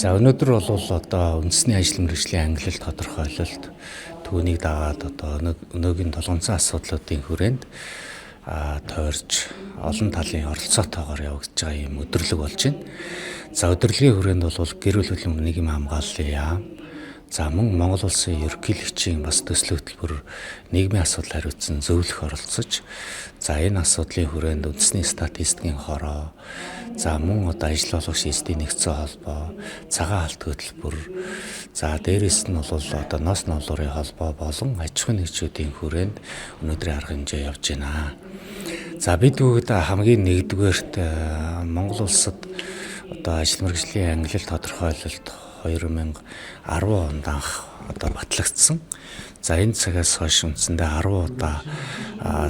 За өнөөдөр бол одоо үндэсний ажил мэргэжлийн ангилал тодорхойлолт түүнийг дагаад одоо өнөөгийн толгонцон асуудлуудын хүрээнд тойрч олон талын оролцоотойгоор явагдаж байгаа юм өдөрлөг болж байна. За өдөрлөгийн хүрээнд бол гэр бүл хөдөлмөр нийгмийн хамгааллын яам, за мөн Монгол улсын ерөнхийлөгчийн бас төсөл хөтөлбөр нийгмийн асуудал хариуцсан зөвлөх оролцож, за энэ асуудлын хүрээнд үндэсний статистикийн хороо, за мөн одоо ажил олгогч эсдийн нэгдсэн холбоо, цагаан алт хөтөлбөр, за дээрэс нь бол одоо ноос ноолуурын холбоо болон аж ахуйн нэгжүүдийн хүрээнд өнөөдрийн арга хэмжээ явж байна. За бид бүгд хамгийн нэгдүгээрт Монгол улсад одоо ажил мэргэжлийн ангилал тодорхойлолт 2010 онд анх одоо батлагдсан. За энэ цагаас хойш үндсэндээ 10 удаа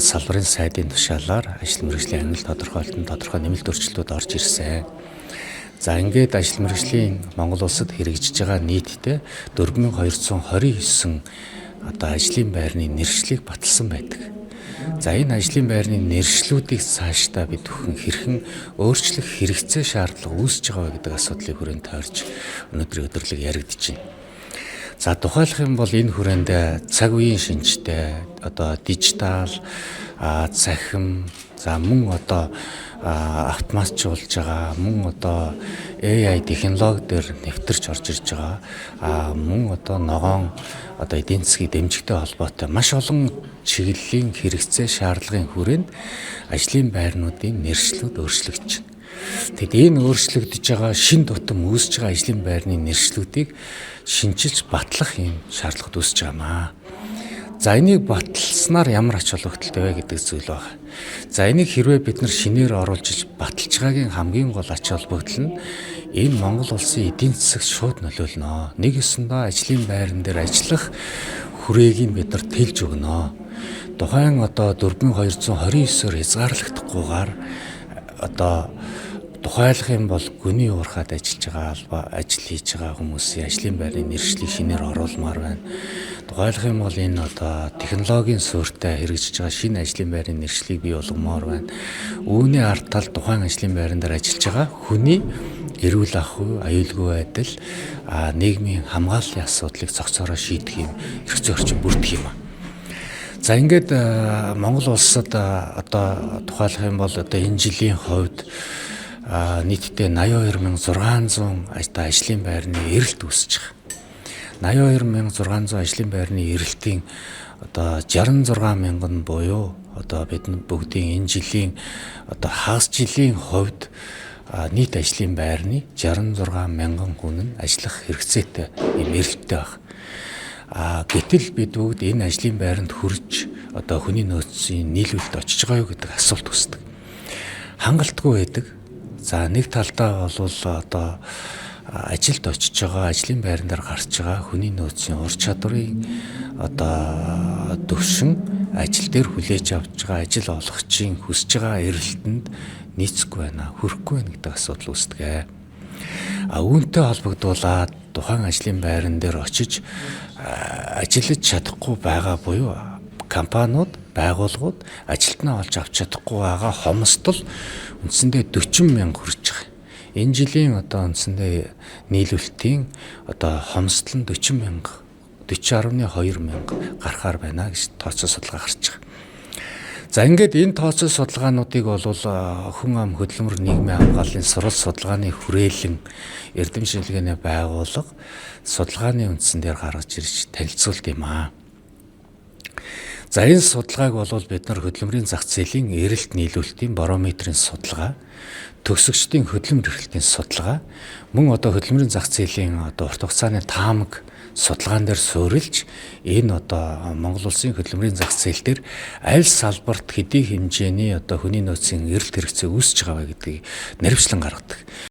салбарын сайдын тушаалаар ажил мэргэжлийн ангилал тодорхойлолтод тодорхой нэмэлт өөрчлөлтүүд орж ирсэн. За ингээд ажил мэргэжлийн Монгол улсад хэрэгжиж байгаа нийтдээ 4229 одоо ажлын байрны нэршлиг баталсан байдаг. За энэ ажлын байрны нэршлүүдийг цаашдаа бид бүхэн хэрхэн өөрчлөх хэрэгцээ шаардлага үүсэж байгаа гэдэг асуудлыг хүрээнд тойрч өнөөдрийн өдөрлөг яригдж байна. За тухайлах юм бол энэ хүрээнд цаг үеийн шинжтэй одоо дижитал цахим, за мөн одоо автоматжуулж байгаа, мөн одоо AI технологи дээр нэвтэрч орж ирж байгаа, мөн одоо ногоон одоо эдийн засгийн дэмжигтэй холбоотой маш олон чиглэлийн хэрэгцээ шаардлагын хүрээнд ажлын байрнуудын нэршлүүд өөрчлөгдөж байна. Тэгэд энэ өөрчлөгдөж байгаа шин тутам үүсэж байгаа ажлын байрны нэршлүүдийг шинжилж батлах юм шаардлагад үүсэж байгаамаа. За энийг баталснаар ямар ач холбогдолтой вэ гэдэг зүйл байна. За энийг хэрвээ бид нар шинээр оруулж баталж байгаагийн хамгийн гол ач холбогдол нь энэ Монгол улсын эдийн засагт шууд нөлөөлнө. Нэг ёсондоо ажлын байран дээр ажиллах хүрээгийг бид нар тэлж өгнө. Тухайн одоо 4229-оор хязгаарлагдахгүйгээр одоо тухайлах юм бол гүний уурхад ажиллаж байгаа ажил хийж байгаа хүмүүсийн ажлын байрны нэршлиг шинээр оруулмаар байна. Тухайлах юм бол энэ одоо технологийн суурьтай хэрэгжиж байгаа шинэ ажлын байрны нэршлиг бий болгомоор байна. Үүний ард тал тухайн ажлын байран дээр ажиллаж байгаа хүний эрүүл ахуй, аюулгүй байдал, нийгмийн хамгааллын асуудлыг цогцороо шийдэх юм хэрэгцээ орчин бүрдэх юм. За ингээд Монгол улсад одоо тухайлах юм бол одоо энэ жилийн хувьд нийтдээ 82600 ажлын байрны эрэлт үүсэж байгаа. 82600 ажлын байрны эрэлтийн одоо 66000 нь буюу одоо бид бүгдийн энэ жилийн одоо хагас жилийн хувьд нийт ажлын байрны 66000 хүн нь ажиллах хэрэгцээтэй юм эрэлттэй байна. Гэтэл бид бүгд энэ ажлын байранд хүрж одоо хүний нөөцийн нийлүүлэлт очиж байгаа юу гэдэг асуулт үүсдэг. Хангалтгүй байдаг. За нэг талдаа бол одоо ажилд очиж байгаа, ажлын байран дээр гарч байгаа хүний нөөцийн ур чадварыг одоо төвшин ажил дээр хүлээж авч байгаа ажил олгогчийн хүсэж байгаа эрэлтэнд нийцэхгүй байна, хүрэхгүй байна гэдэг асуудал үүсдэг. Үүнтэй холбогдуулаад тухайн ажлын байран дээр очиж ажиллаж чадахгүй байгаа буюу компаниуд, байгууллагууд ажилтнаа олж авч чадахгүй байгаа хомсдол үндсэндээ 40,000 хүрч байгаа. Энэ жилийн одоо үндсэндээ нийлүүлэлтийн одоо хомсдол нь 40,000, 40.2 гарахаар байна гэж тооцоо судалгаа гарч байгаа. За ингээд энэ тооцоо судалгаануудыг бол хүн ам хөдөлмөр нийгмийн хамгааллын сурвалж судалгааны хүрээлэн эрдэм шинжилгээний байгууллага судалгааны үндсэн дээр гаргаж ирж танилцуулт юм аа. За энэ судалгааг бол бид нар хөдөлмөрийн зах зээлийн эрэлт нийлүүлэлтийн барометрийн судалгаа, төгсөгчдийн хөдөлмөр эрхлэлтийн судалгаа, мөн одоо хөдөлмөрийн зах зээлийн одоо урт хугацааны таамаг судалгаан дээр суурилж энэ одоо Монгол улсын хөдөлмөрийн зах зээл дээр аль салбарт хэдий хэмжээний одоо хүний нөөцийн эрэлт хэрэгцээ үүсэж байгаа гэдгийг наривчлан гаргадаг.